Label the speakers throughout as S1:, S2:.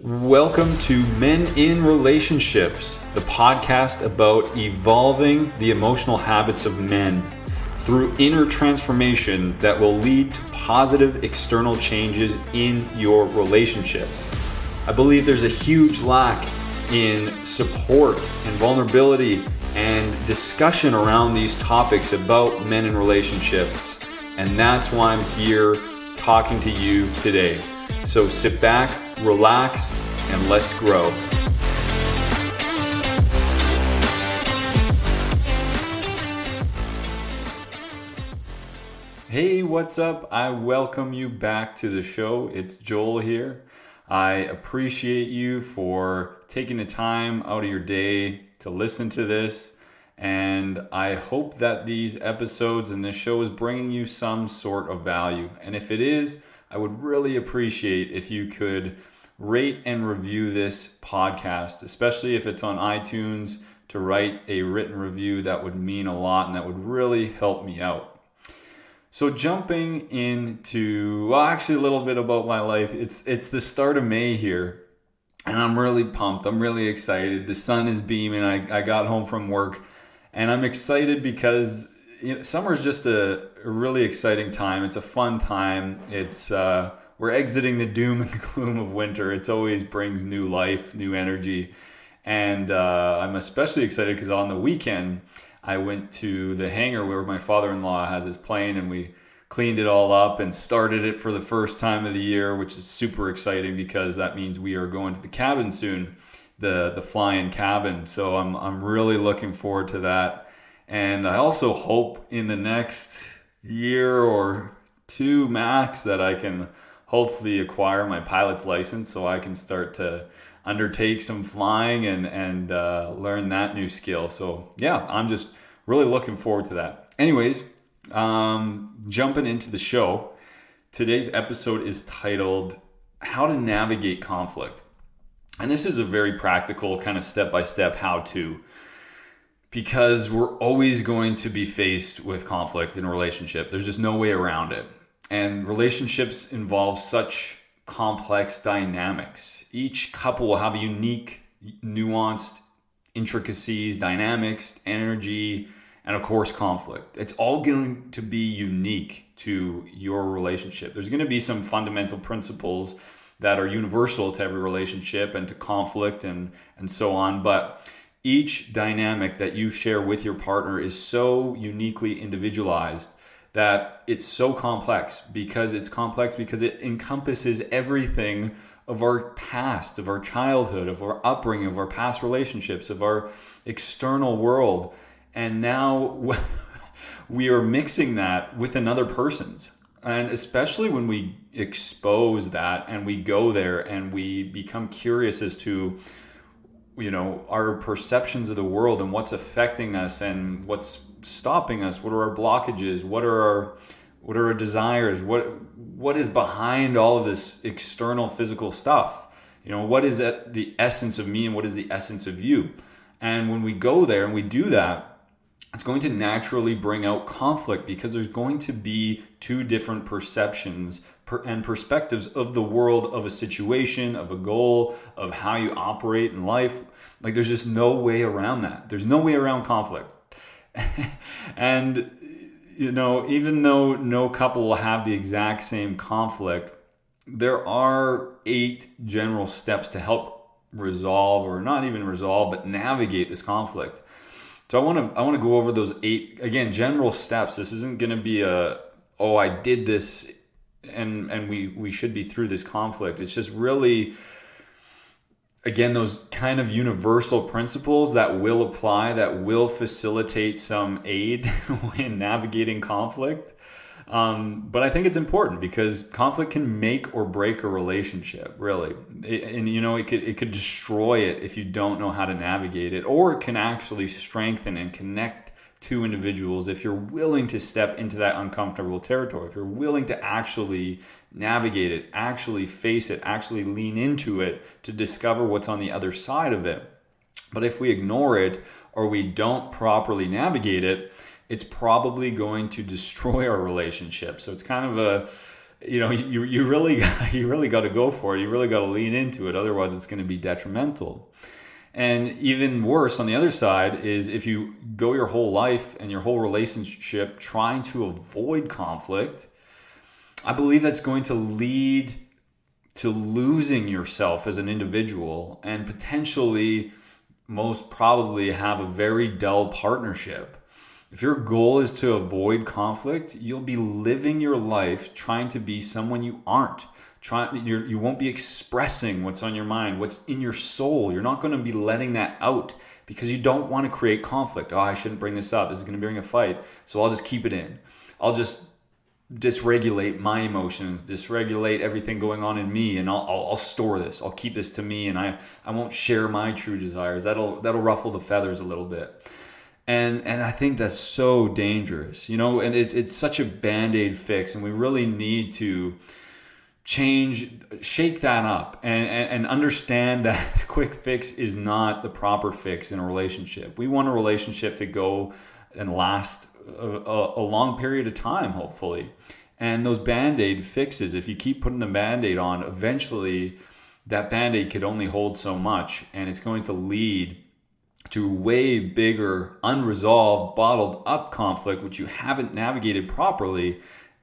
S1: Welcome to Men in Relationships, the podcast about evolving the emotional habits of men through inner transformation that will lead to positive external changes in your relationship. I believe there's a huge lack in support and vulnerability and discussion around these topics about men in relationships, and that's why I'm here talking to you today. So sit back, relax, and let's grow. Hey, what's up? I welcome you back to the show. It's Joel here. I appreciate you for taking the time out of your day to listen to this. And I hope that these episodes and this show is bringing you some sort of value. And if it is, I would really appreciate if you could rate and review this podcast, especially if it's on iTunes, to write a written review. That would mean a lot and that would really help me out. So jumping into, actually a little bit about my life. It's the start of May here and I'm really pumped. I'm really excited. The sun is beaming. I got home from work and I'm excited because summer is just a really exciting time. It's a fun time. We're exiting the doom and gloom of winter. It always brings new life, new energy. And I'm especially excited because on the weekend, I went to the hangar where my father-in-law has his plane and we cleaned it all up and started it for the first time of the year, which is super exciting because that means we are going to the cabin soon, the flying cabin. So I'm really looking forward to that. And I also hope in the next year or two max that I can hopefully acquire my pilot's license so I can start to undertake some flying and learn that new skill. So yeah, I'm just really looking forward to that. Anyways, jumping into the show, today's episode is titled How to Navigate Conflict. And this is a very practical kind of step-by-step how-to, because we're always going to be faced with conflict in a relationship. There's just no way around it. And relationships involve such complex dynamics. Each couple will have unique, nuanced intricacies, dynamics, energy, and of course, conflict. It's all going to be unique to your relationship. There's going to be some fundamental principles that are universal to every relationship and to conflict and so on. But each dynamic that you share with your partner is so uniquely individualized that it's so complex because it encompasses everything of our past, of our childhood, of our upbringing, of our past relationships, of our external world. And now we are mixing that with another person's. And especially when we expose that and we go there and we become curious as to our perceptions of the world and what's affecting us and what's stopping us. What are our blockages? What are our desires? What is behind all of this external physical stuff? What is the essence of me and what is the essence of you? And when we go there and we do that, it's going to naturally bring out conflict because there's going to be two different perceptions and perspectives of the world, of a situation, of a goal, of how you operate in life. Like there's just no way around that. There's no way around conflict. And, even though no couple will have the exact same conflict, there are 8 general steps to help resolve, or not even resolve, but navigate this conflict. So I want to go over those 8, again, general steps. This isn't going to be I did this and we should be through this conflict. It's just really, again, those kind of universal principles that will apply, that will facilitate some aid when navigating conflict. But I think it's important because conflict can make or break a relationship, really. It could destroy it if you don't know how to navigate it, or it can actually strengthen and connect two individuals if you're willing to step into that uncomfortable territory, if you're willing to actually navigate it, actually face it, actually lean into it to discover what's on the other side of it. But if we ignore it or we don't properly navigate it, it's probably going to destroy our relationship. So it's kind of you really you really got to go for it. You really got to lean into it. Otherwise, it's going to be detrimental. And even worse on the other side is if you go your whole life and your whole relationship trying to avoid conflict, I believe that's going to lead to losing yourself as an individual and potentially, most probably, have a very dull partnership. If your goal is to avoid conflict, you'll be living your life trying to be someone you aren't. You won't be expressing what's on your mind, what's in your soul. You're not going to be letting that out because you don't want to create conflict. Oh, I shouldn't bring this up. This is going to bring a fight. So I'll just keep it in. I'll just dysregulate my emotions, dysregulate everything going on in me, and I'll store this. I'll keep this to me, and I won't share my true desires. That'll ruffle the feathers a little bit. And I think that's so dangerous, and it's such a Band-Aid fix, and we really need to shake that up and understand that the quick fix is not the proper fix in a relationship. We want a relationship to go and last a long period of time, hopefully. And those Band-Aid fixes, if you keep putting the Band-Aid on, eventually that Band-Aid could only hold so much, and it's going to lead to way bigger, unresolved, bottled up conflict, which you haven't navigated properly.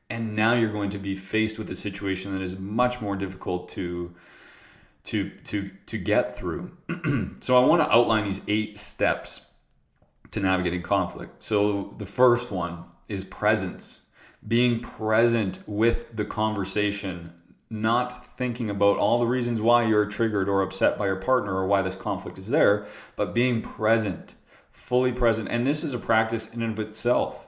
S1: And now you're going to be faced with a situation that is much more difficult to get through. So I want to outline these 8 steps to navigating conflict. So the first one is presence. Being present with the conversation, not thinking about all the reasons why you're triggered or upset by your partner or why this conflict is there, but being present, fully present. And this is a practice in and of itself.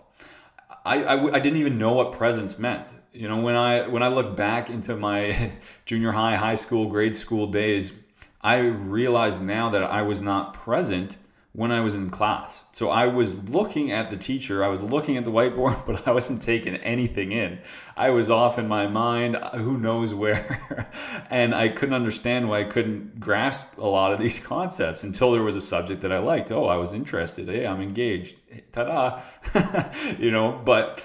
S1: I didn't even know what presence meant. When I look back into my junior high school, grade school days, I realize now that I was not present when I was in class. So I was looking at the teacher, I was looking at the whiteboard, but I wasn't taking anything in. I was off in my mind, who knows where, and I couldn't understand why I couldn't grasp a lot of these concepts until there was a subject that I liked. Oh, I was interested. Hey, I'm engaged. Ta-da. But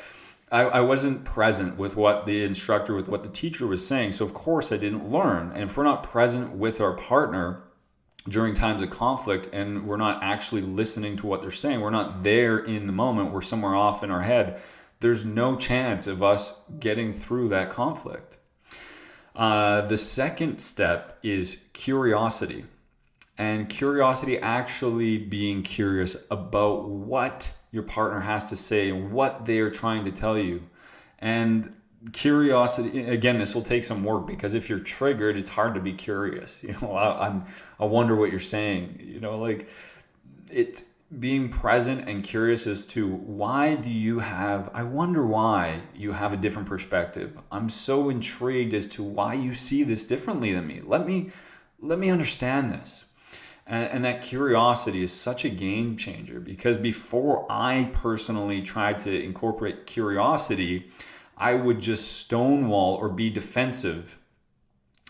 S1: I wasn't present with what the instructor, with what the teacher was saying. So of course I didn't learn. And if we're not present with our partner during times of conflict and we're not actually listening to what they're saying, we're not there in the moment, we're somewhere off in our head, there's no chance of us getting through that conflict. The second step is curiosity. And curiosity, actually being curious about what your partner has to say and what they are trying to tell you. And curiosity, again, this will take some work because if you're triggered, it's hard to be curious. I wonder what you're saying. Being present and curious as to I wonder why you have a different perspective. I'm so intrigued as to why you see this differently than me. Let me understand this. And that curiosity is such a game changer because before I personally tried to incorporate curiosity, I would just stonewall or be defensive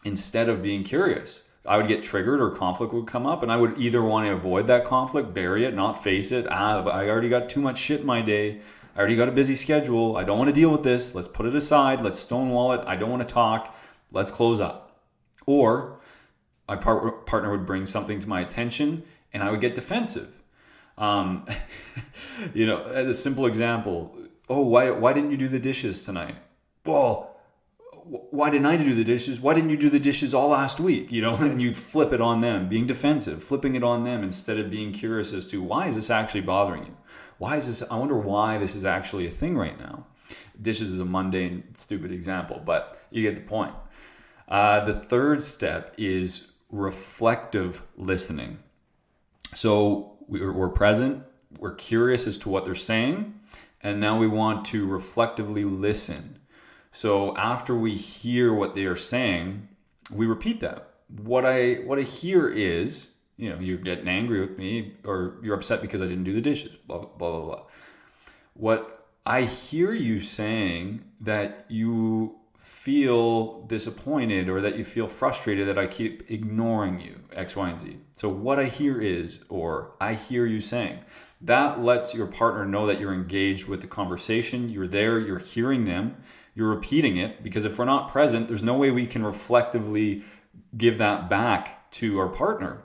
S1: instead of being curious. I would get triggered or conflict would come up and I would either want to avoid that conflict, bury it, not face it. I already got too much shit in my day. I already got a busy schedule. I don't want to deal with this. Let's put it aside. Let's stonewall it. I don't want to talk. Let's close up. Or my partner would bring something to my attention and I would get defensive. As a simple example, why didn't you do the dishes tonight? Well, why didn't I do the dishes? Why didn't you do the dishes all last week? And you flip it on them, being defensive, flipping it on them instead of being curious as to why is this actually bothering you? I wonder why this is actually a thing right now. Dishes is a mundane, stupid example, but you get the point. The third step is reflective listening. So we're present, we're curious as to what they're saying, and now we want to reflectively listen. So after we hear what they are saying, we repeat that. What I hear is, you're getting angry with me or you're upset because I didn't do the dishes, blah, blah, blah, blah. What I hear you saying that you feel disappointed or that you feel frustrated that I keep ignoring you, X, Y, and Z. So what I hear is, or I hear you saying, that lets your partner know that you're engaged with the conversation. You're there, you're hearing them. You're repeating it because if we're not present, there's no way we can reflectively give that back to our partner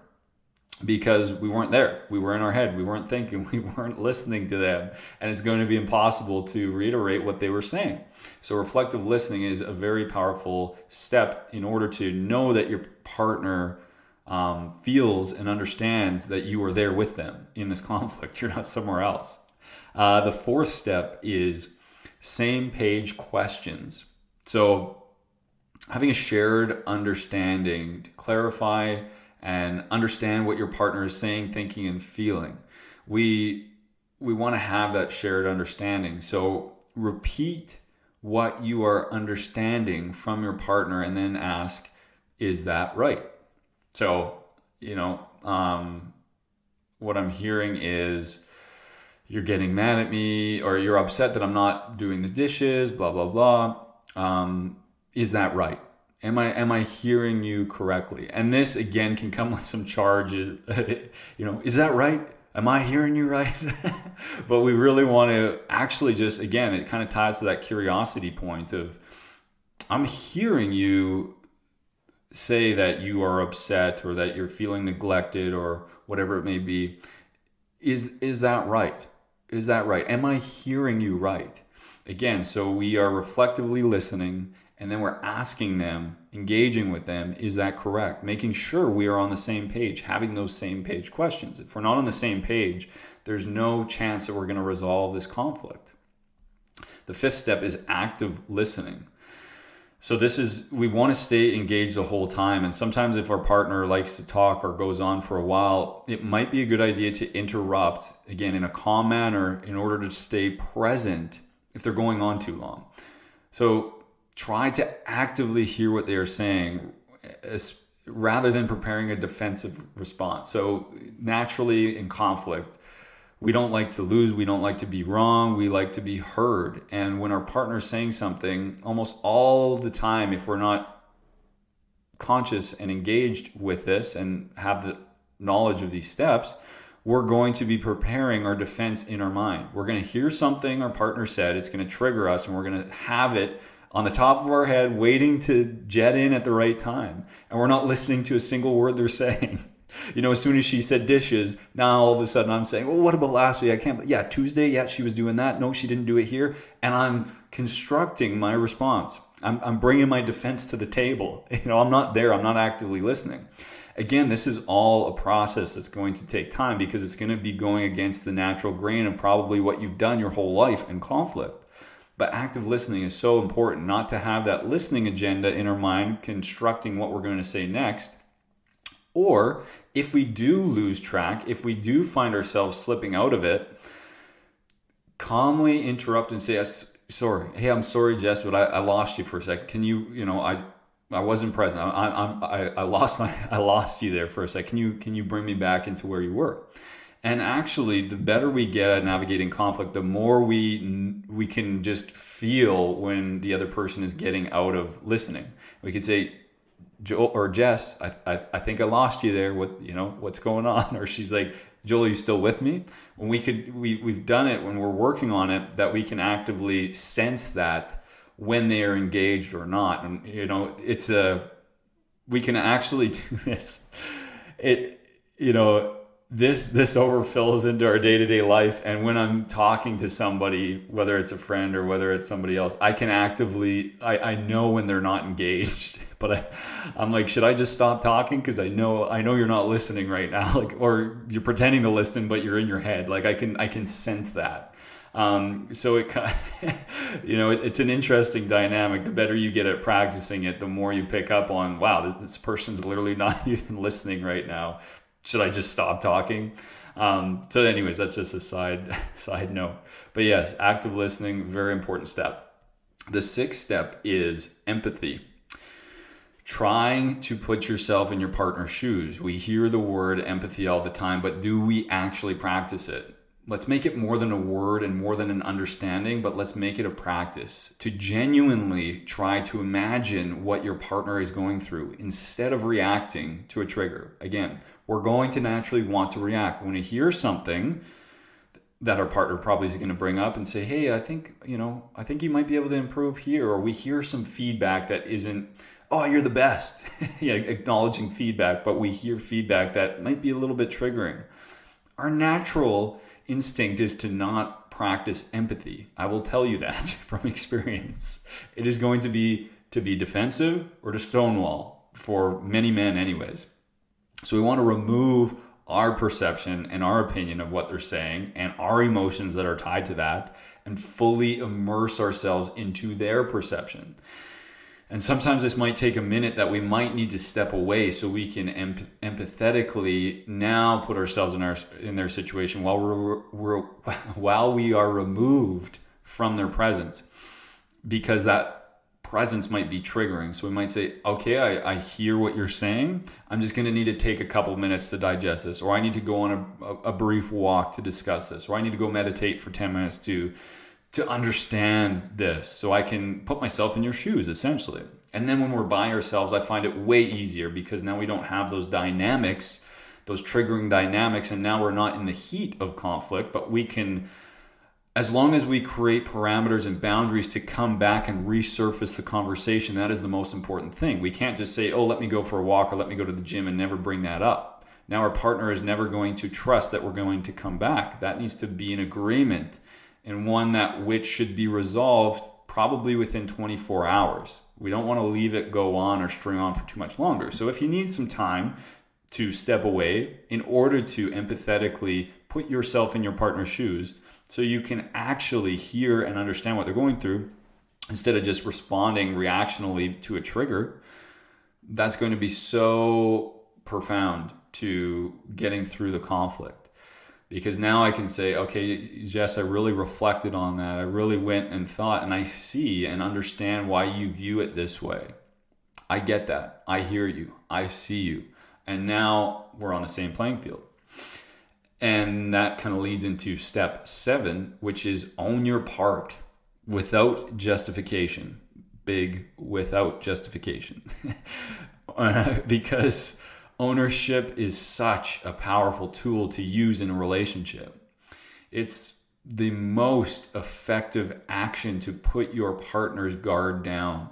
S1: because we weren't there. We were in our head. We weren't thinking. We weren't listening to them. And it's going to be impossible to reiterate what they were saying. So reflective listening is a very powerful step in order to know that your partner feels and understands that you are there with them in this conflict. You're not somewhere else. The fourth step is same page questions. So having a shared understanding to clarify and understand what your partner is saying, thinking, and feeling. We want to have that shared understanding. So repeat what you are understanding from your partner and then ask, is that right? So, what I'm hearing is you're getting mad at me or you're upset that I'm not doing the dishes, blah, blah, blah. Is that right? Am I hearing you correctly? And this again can come with some charges. Is that right? Am I hearing you right? But we really want to actually just, again, it kind of ties to that curiosity point of, I'm hearing you say that you are upset or that you're feeling neglected or whatever it may be. Is that right? Is that right? Am I hearing you right? Again, so we are reflectively listening and then we're asking them, engaging with them, is that correct? Making sure we are on the same page, having those same page questions. If we're not on the same page, there's no chance that we're going to resolve this conflict. The fifth step is active listening. So we want to stay engaged the whole time. And sometimes if our partner likes to talk or goes on for a while, it might be a good idea to interrupt, again, in a calm manner in order to stay present if they're going on too long. So try to actively hear what they are saying rather than preparing a defensive response. So naturally in conflict, we don't like to lose. We don't like to be wrong. We like to be heard. And when our partner's saying something, almost all the time, if we're not conscious and engaged with this and have the knowledge of these steps, we're going to be preparing our defense in our mind. We're going to hear something our partner said. It's going to trigger us and we're going to have it on the top of our head, waiting to jet in at the right time. And we're not listening to a single word they're saying. As soon as she said dishes, now all of a sudden I'm saying, well, what about last week? Tuesday, yeah, she was doing that. No, she didn't do it here. And I'm constructing my response. I'm bringing my defense to the table. I'm not there. I'm not actively listening. Again, this is all a process that's going to take time because it's going to be going against the natural grain of probably what you've done your whole life in conflict. But active listening is so important, not to have that listening agenda in our mind constructing what we're going to say next. Or if we do lose track, if we do find ourselves slipping out of it, calmly interrupt and say, sorry. Hey, I'm sorry, Jess, but I lost you for a second. Can you, I wasn't present. I lost you there for a second. Can you bring me back into where you were? And actually, the better we get at navigating conflict, the more we can just feel when the other person is getting out of listening. We could say, Joel or Jess, I think I lost you there. What's going on? Or she's like, Joel, are you still with me? When we've done it when we're working on it, that we can actively sense that when they are engaged or not. And we can actually do this. This overfills into our day-to-day life. And when I'm talking to somebody, whether it's a friend or whether it's somebody else, I can actively, I know when they're not engaged, but I'm like, should I just stop talking? Cause I know you're not listening right now, or you're pretending to listen, but you're in your head. I can sense that. So it it's an interesting dynamic. The better you get at practicing it, the more you pick up on, wow, this person's literally not even listening right now. Should I just stop talking? So anyways, that's just a side note. But yes, active listening, very important step. The sixth step is empathy. Trying to put yourself in your partner's shoes. We hear the word empathy all the time, but do we actually practice it? Let's make it more than a word and more than an understanding, but let's make it a practice to genuinely try to imagine what your partner is going through instead of reacting to a trigger. Again, we're going to naturally want to react. When we hear something, that our partner probably is going to bring up and say, hey, I think you might be able to improve here. Or we hear some feedback that isn't, oh, you're the best, yeah, acknowledging feedback, but we hear feedback that might be a little bit triggering. Our natural instinct is to not practice empathy. I will tell you that from experience. It is going to be defensive or to stonewall for many men anyways. So we want to remove our perception and our opinion of what they're saying and our emotions that are tied to that and fully immerse ourselves into their perception. And sometimes this might take a minute that we might need to step away so we can empathetically now put ourselves in their situation while we are removed from their presence, because that presence might be triggering. So we might say, okay, I hear what you're saying. I'm just going to need to take a couple of minutes to digest this, or I need to go on a brief walk to discuss this, or I need to go meditate for 10 minutes to understand this so I can put myself in your shoes, essentially. And then when we're by ourselves, I find it way easier because now we don't have those dynamics, those triggering dynamics, and now we're not in the heat of conflict, but we can, as long as we create parameters and boundaries to come back and resurface the conversation, that is the most important thing. We can't just say, oh, let me go for a walk or let me go to the gym and never bring that up. Now our partner is never going to trust that we're going to come back. That needs to be an agreement, and one which should be resolved probably within 24 hours. We don't want to leave it go on or string on for too much longer. So if you need some time to step away in order to empathetically put yourself in your partner's shoes, so you can actually hear and understand what they're going through instead of just responding reactionally to a trigger, that's going to be so profound to getting through the conflict. Because now I can say, okay, Jess, I really reflected on that. I really went and thought, and I see and understand why you view it this way. I get that. I hear you. I see you. And now we're on the same playing field. And that kind of leads into step 7, which is own your part without justification. Big without justification. Because ownership is such a powerful tool to use in a relationship. It's the most effective action to put your partner's guard down,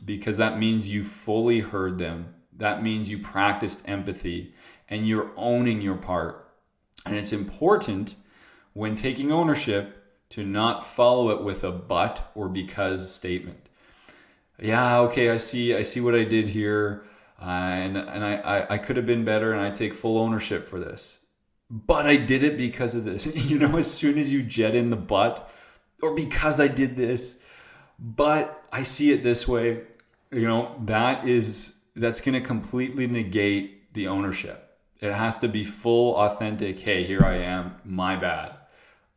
S1: because that means you fully heard them. That means you practiced empathy and you're owning your part. And it's important when taking ownership to not follow it with a but or because statement. Yeah, okay, I see what I did here. And I could have been better, and I take full ownership for this. But I did it because of this. As soon as you jet in the but, or because I did this, but I see it this way, that's going to completely negate the ownership. It has to be full, authentic, hey, here I am, my bad.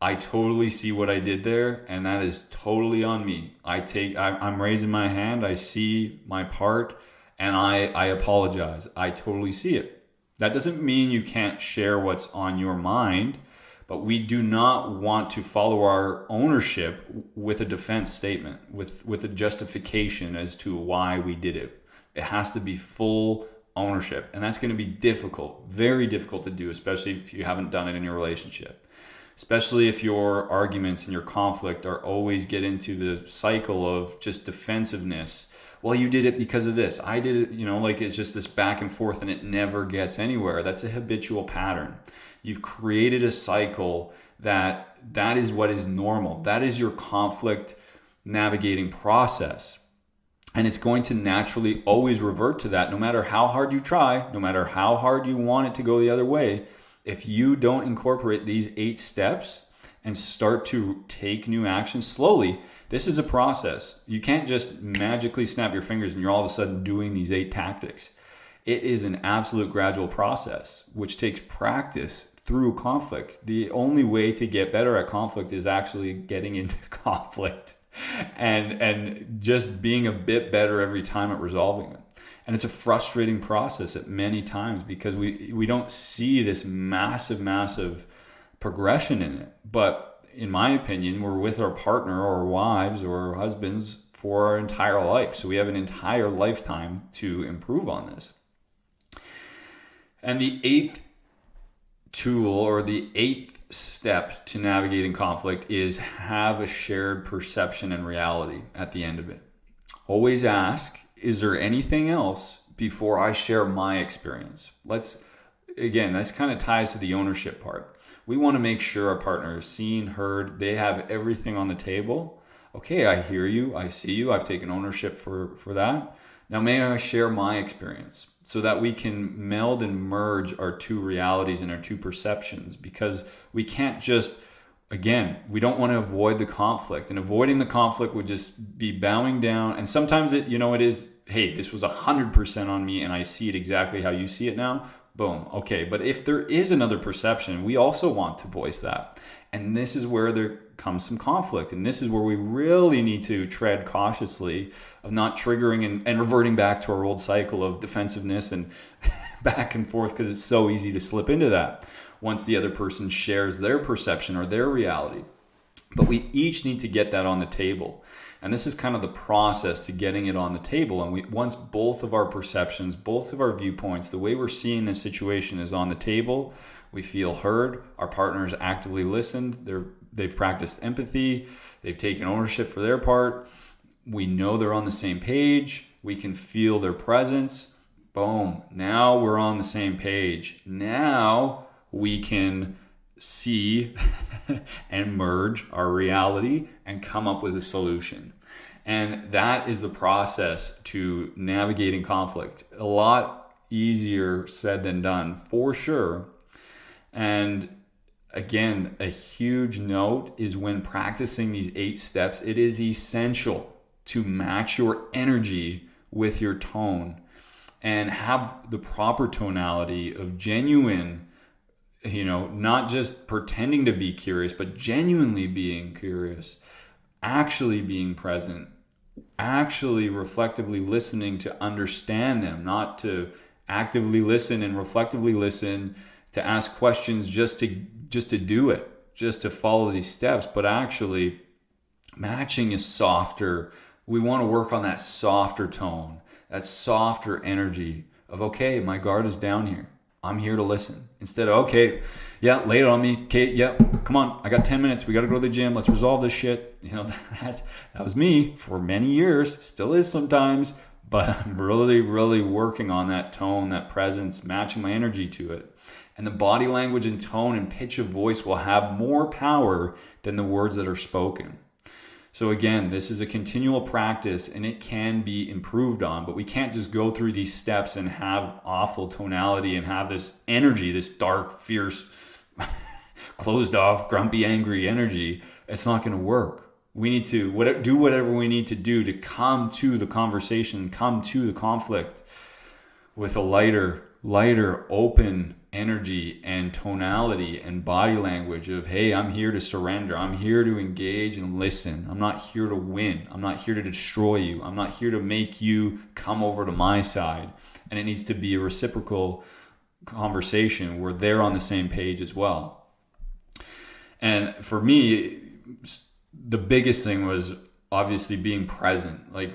S1: I totally see what I did there, and that is totally on me. I'm raising my hand, I see my part, and I apologize. I totally see it. That doesn't mean you can't share what's on your mind, but we do not want to follow our ownership with a defense statement, with a justification as to why we did it. It has to be full ownership, and that's going to be difficult, very difficult to do, especially if you haven't done it in your relationship. Especially if your arguments and your conflict are always get into the cycle of just defensiveness. Well, you did it because of this. I did it, it's just this back and forth and it never gets anywhere. That's a habitual pattern. You've created a cycle that is what is normal. That is your conflict navigating process. And it's going to naturally always revert to that no matter how hard you try, no matter how hard you want it to go the other way. If you don't incorporate these 8 steps and start to take new action slowly, this is a process. You can't just magically snap your fingers and you're all of a sudden doing these 8 tactics. It is an absolute gradual process, which takes practice through conflict. The only way to get better at conflict is actually getting into conflict and just being a bit better every time at resolving it. And it's a frustrating process at many times because we don't see this massive progression in it. But in my opinion, we're with our partner or wives or husbands for our entire life. So we have an entire lifetime to improve on this. And the 8th tool, or the 8th step to navigating conflict, is have a shared perception and reality at the end of it. Always ask, is there anything else before I share my experience? This kind of ties to the ownership part. We want to make sure our partner is seen, heard, they have everything on the table. Okay, I hear you, I see you, I've taken ownership for that. Now may I share my experience, so that we can meld and merge our two realities and our two perceptions, because we can't just, again, we don't want to avoid the conflict, and avoiding the conflict would just be bowing down. And sometimes it is, hey, this was 100% on me and I see it exactly how you see it now. Boom. Okay. But if there is another perception, we also want to voice that. And this is where there comes some conflict. And this is where we really need to tread cautiously of not triggering and reverting back to our old cycle of defensiveness and back and forth, because it's so easy to slip into that once the other person shares their perception or their reality. But we each need to get that on the table. And this is kind of the process to getting it on the table. And once both of our perceptions, both of our viewpoints, the way we're seeing this situation is on the table, we feel heard, our partners actively listened, they've practiced empathy, they've taken ownership for their part, we know they're on the same page, we can feel their presence. Boom. Now we're on the same page. Now we can see and merge our reality and come up with a solution. And that is the process to navigating conflict. A lot easier said than done, for sure. And again, a huge note is when practicing these 8 steps, it is essential to match your energy with your tone and have the proper tonality of genuine, not just pretending to be curious, but genuinely being curious, actually being present, actually reflectively listening to understand them, not to actively listen and reflectively listen, to ask questions just to do it, just to follow these steps. But actually matching is softer. We want to work on that softer tone, that softer energy of, okay, my guard is down here, I'm here to listen. Instead of, okay, yeah, lay it on me. Okay, yeah, come on, I got 10 minutes. We got to go to the gym. Let's resolve this shit. That was me for many years, still is sometimes, but I'm really, really working on that tone, that presence, matching my energy to it. And the body language and tone and pitch of voice will have more power than the words that are spoken. So again, this is a continual practice and it can be improved on, but we can't just go through these steps and have awful tonality and have this energy, this dark, fierce, closed off, grumpy, angry energy. It's not going to work. We need to do whatever we need to do to come to the conversation, come to the conflict with a lighter, open energy and tonality and body language of, hey, I'm here to surrender. I'm here to engage and listen. I'm not here to win. I'm not here to destroy you. I'm not here to make you come over to my side. And it needs to be a reciprocal conversation where they're on the same page as well. And for me, the biggest thing was obviously being present. Like,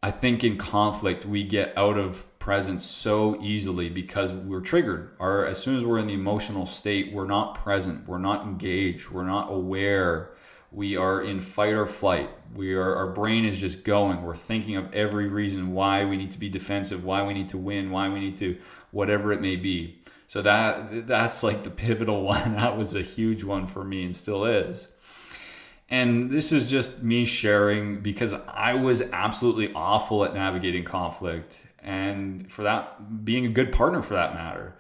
S1: I think in conflict, we get out of presence so easily because we're triggered. As soon as we're in the emotional state, we're not present, we're not engaged, we're not aware. We are in fight or flight. Our brain is just going. We're thinking of every reason why we need to be defensive, why we need to win, why we need to, whatever it may be. So that's like the pivotal one. That was a huge one for me and still is. And this is just me sharing because I was absolutely awful at navigating conflict, and for that, being a good partner for that matter.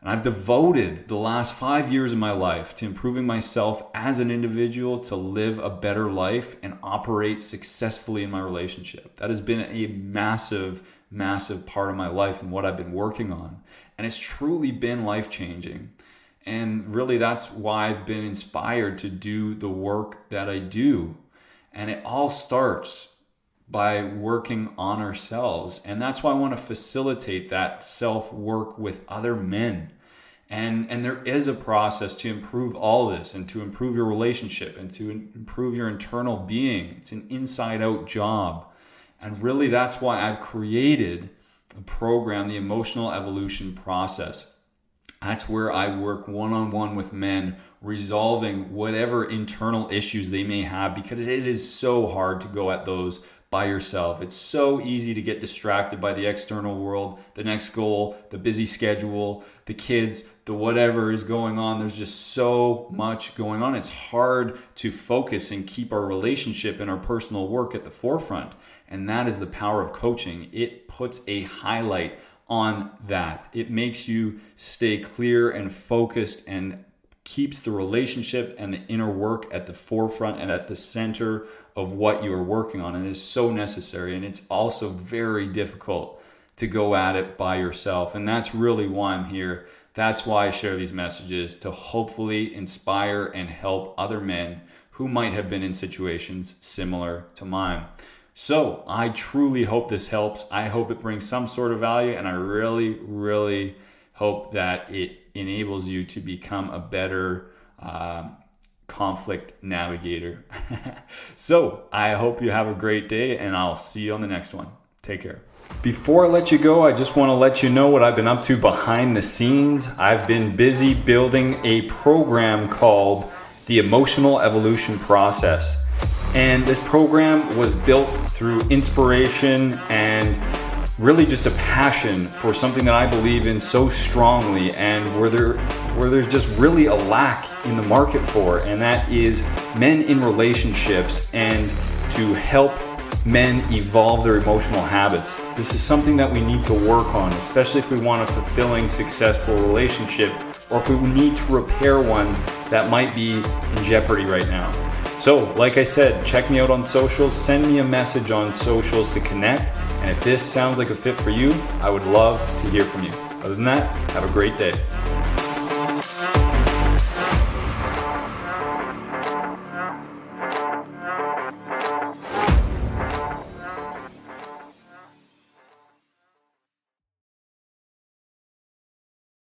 S1: And I've devoted the last 5 years of my life to improving myself as an individual to live a better life and operate successfully in my relationship. That has been a massive, massive part of my life and what I've been working on. And it's truly been life-changing. And really, that's why I've been inspired to do the work that I do. And it all starts by working on ourselves. And that's why I want to facilitate that self-work with other men. And there is a process to improve all this and to improve your relationship and to improve your internal being. It's an inside-out job. And really, that's why I've created a program, the Emotional Evolution Process. That's where I work one-on-one with men, resolving whatever internal issues they may have, because it is so hard to go at those by yourself. It's so easy to get distracted by the external world, the next goal, the busy schedule, the kids, the whatever is going on. There's just so much going on. It's hard to focus and keep our relationship and our personal work at the forefront. And that is the power of coaching. It puts a highlight on that. It makes you stay clear and focused and keeps the relationship and the inner work at the forefront and at the center of what you are working on. And it is so necessary. And it's also very difficult to go at it by yourself. And that's really why I'm here. That's why I share these messages, to hopefully inspire and help other men who might have been in situations similar to mine. So I truly hope this helps. I hope it brings some sort of value, and I really, really hope that it enables you to become a better conflict navigator. So I hope you have a great day, and I'll see you on the next one. Take care. Before I let you go, I just want to let you know what I've been up to behind the scenes. I've been busy building a program called the Emotional Evolution Process. And this program was built through inspiration and really just a passion for something that I believe in so strongly, and where there's just really a lack in the market for, and that is men in relationships and to help men evolve their emotional habits. This is something that we need to work on, especially if we want a fulfilling, successful relationship, or if we need to repair one that might be in jeopardy right now. So, like I said, check me out on socials, send me a message on socials to connect, and if this sounds like a fit for you, I would love to hear from you. Other than that, have a great day.